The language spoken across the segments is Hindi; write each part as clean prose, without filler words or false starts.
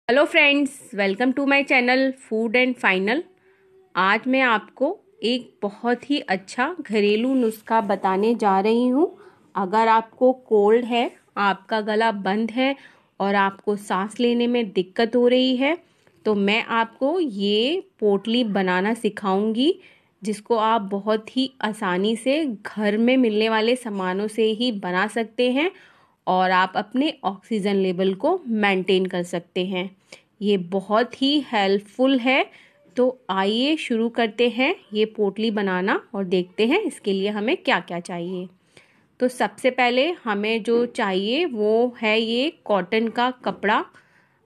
Hello friends, welcome to my channel Food and Final. आज मैं आपको एक बहुत ही अच्छा घरेलू नुस्खा बताने जा रही हूँ। अगर आपको कोल्ड है, आपका गला बंद है और आपको सांस लेने में दिक्कत हो रही है, तो मैं आपको ये पोटली बनाना सिखाऊंगी, जिसको आप बहुत ही आसानी से घर में मिलने वाले सामानों से ही बना सकते हैं और आप अपने ऑक्सीजन लेवल को मेंटेन कर सकते हैं। ये बहुत ही हेल्पफुल है। तो आइए शुरू करते हैं ये पोटली बनाना और देखते हैं इसके लिए हमें क्या क्या चाहिए। तो सबसे पहले हमें जो चाहिए वो है ये कॉटन का कपड़ा।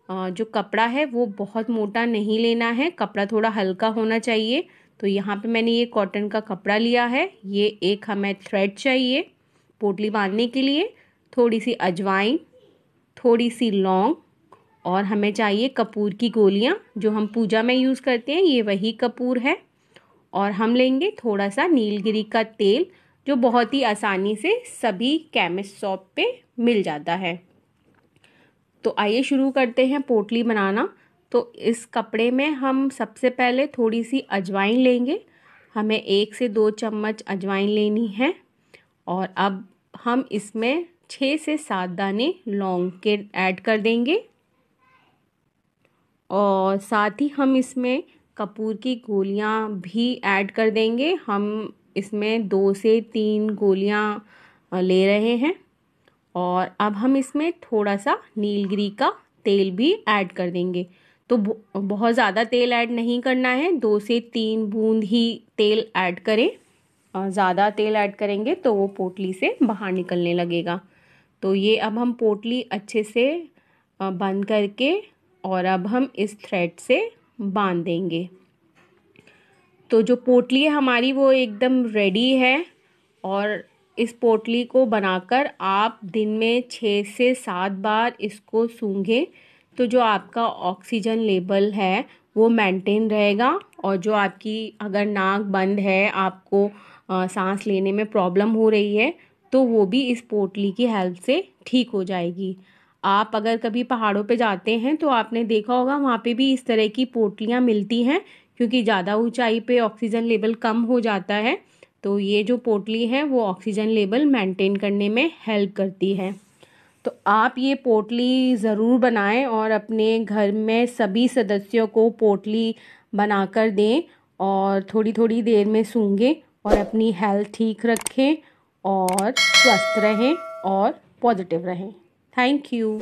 जो कपड़ा है वो बहुत मोटा नहीं लेना है, कपड़ा थोड़ा हल्का होना चाहिए। तो यहाँ पे मैंने ये कॉटन का कपड़ा लिया है। ये एक हमें थ्रेड चाहिए पोटली बांधने के लिए, थोड़ी सी अजवाइन, थोड़ी सी लौंग, और हमें चाहिए कपूर की गोलियां। जो हम पूजा में यूज़ करते हैं ये वही कपूर है। और हम लेंगे थोड़ा सा नीलगिरी का तेल, जो बहुत ही आसानी से सभी केमिस्ट शॉप पे मिल जाता है। तो आइए शुरू करते हैं पोटली बनाना। तो इस कपड़े में हम सबसे पहले थोड़ी सी अजवाइन लेंगे। हमें 1 से 2 चम्मच अजवाइन लेनी है। और अब हम इसमें 6 से 7 दाने लौंग के ऐड कर देंगे और साथ ही हम इसमें कपूर की गोलियां भी ऐड कर देंगे। हम इसमें 2 से 3 गोलियां ले रहे हैं। और अब हम इसमें थोड़ा सा नीलगिरी का तेल भी ऐड कर देंगे। तो बहुत ज़्यादा तेल ऐड नहीं करना है, 2 से 3 बूंद ही तेल ऐड करें। ज़्यादा तेल ऐड करेंगे तो वो पोटली से बाहर निकलने लगेगा। तो ये अब हम पोटली अच्छे से बंद करके और अब हम इस थ्रेड से बांध देंगे। तो जो पोटली है हमारी वो एकदम रेडी है। और इस पोटली को बनाकर आप दिन में 6 से 7 बार इसको सूंघें, तो जो आपका ऑक्सीजन लेवल है वो मेंटेन रहेगा। और जो आपकी अगर नाक बंद है, आपको सांस लेने में प्रॉब्लम हो रही है, तो वो भी इस पोटली की हेल्प से ठीक हो जाएगी। आप अगर कभी पहाड़ों पे जाते हैं तो आपने देखा होगा वहाँ पे भी इस तरह की पोटलियाँ मिलती हैं, क्योंकि ज़्यादा ऊंचाई पे ऑक्सीजन लेवल कम हो जाता है। तो ये जो पोटली है वो ऑक्सीजन लेवल मेंटेन करने में हेल्प करती है। तो आप ये पोटली ज़रूर बनाएं और अपने घर में सभी सदस्यों को पोटली बनाकर दें और थोड़ी थोड़ी देर में सूंघें और अपनी हेल्थ ठीक रखें और स्वस्थ रहें और पॉजिटिव रहें। Thank you.